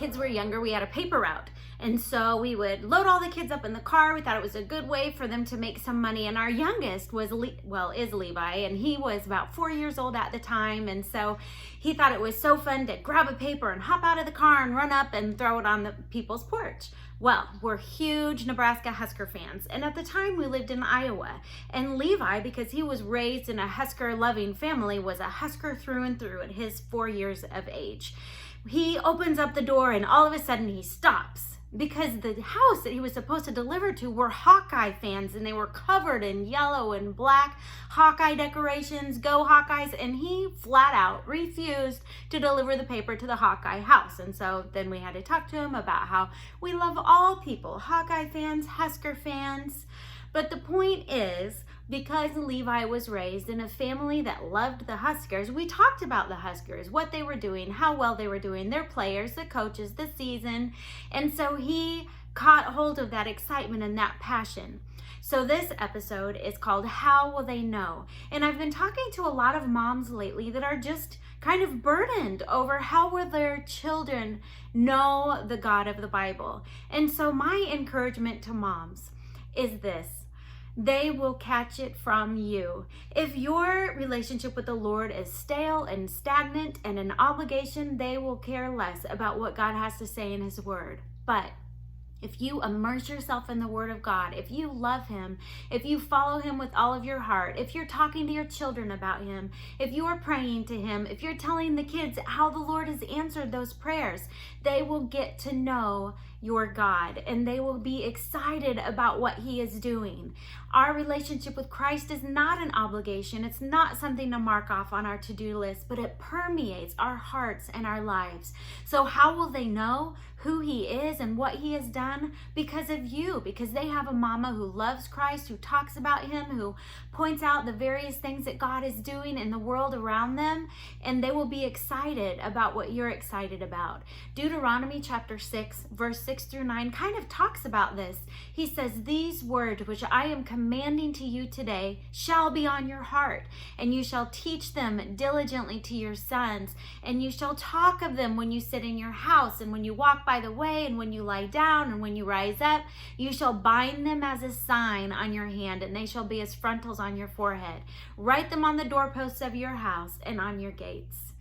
kids were younger, we had a paper route. And so we would load all the kids up in the car. We thought it was a good way for them to make some money. And our youngest was, is Levi, and he was about 4 years old at the time. And so he thought it was so fun to grab a paper and hop out of the car and run up and throw it on the people's porch. Well, we're huge Nebraska Husker fans. And at the time we lived in Iowa. And Levi, because he was raised in a Husker loving family, was a Husker through and through at his 4 years of age. He opens up the door and all of a sudden he stops, because the house that he was supposed to deliver to were Hawkeye fans, and they were covered in yellow and black Hawkeye decorations, go Hawkeyes, and he flat out refused to deliver the paper to the Hawkeye house. And so then we had to talk to him about how we love all people, Hawkeye fans, Husker fans. But the point is, because Levi was raised in a family that loved the Huskers, we talked about the Huskers, what they were doing, how well they were doing, their players, the coaches, the season. And so he caught hold of that excitement and that passion. So this episode is called How Will They Know? And I've been talking to a lot of moms lately that are just kind of burdened over how will their children know the God of the Bible. And so my encouragement to moms is this: they will catch it from you. If your relationship with the Lord is stale and stagnant and an obligation, they will care less about what God has to say in His Word. But if you immerse yourself in the Word of God, if you love Him, if you follow Him with all of your heart, if you're talking to your children about Him, if you are praying to Him, if you're telling the kids how the Lord has answered those prayers, they will get to know your God, and they will be excited about what He is doing. Our relationship with Christ is not an obligation. It's not something to mark off on our to-do list, but it permeates our hearts and our lives. So how will they know who He is and what He has done? Because of you, because they have a mama who loves Christ, who talks about Him, who points out the various things that God is doing in the world around them, and they will be excited about what you're excited about. Deuteronomy chapter 6, verse 6 through 9 kind of talks about this. He says, "These words which I am commanding to you today shall be on your heart, and you shall teach them diligently to your sons, and you shall talk of them when you sit in your house, and when you walk by the way, and when you lie down, and when you rise up. You shall bind them as a sign on your hand, and they shall be as frontals on your forehead. Write them on the doorposts of your house and on your gates."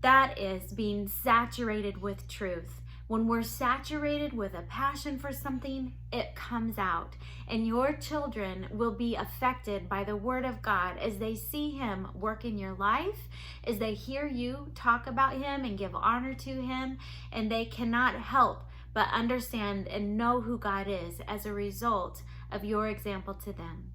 That is being saturated with truth. When we're saturated with a passion for something, it comes out. And your children will be affected by the Word of God as they see Him work in your life, as they hear you talk about Him and give honor to Him, and they cannot help but understand and know who God is as a result of your example to them.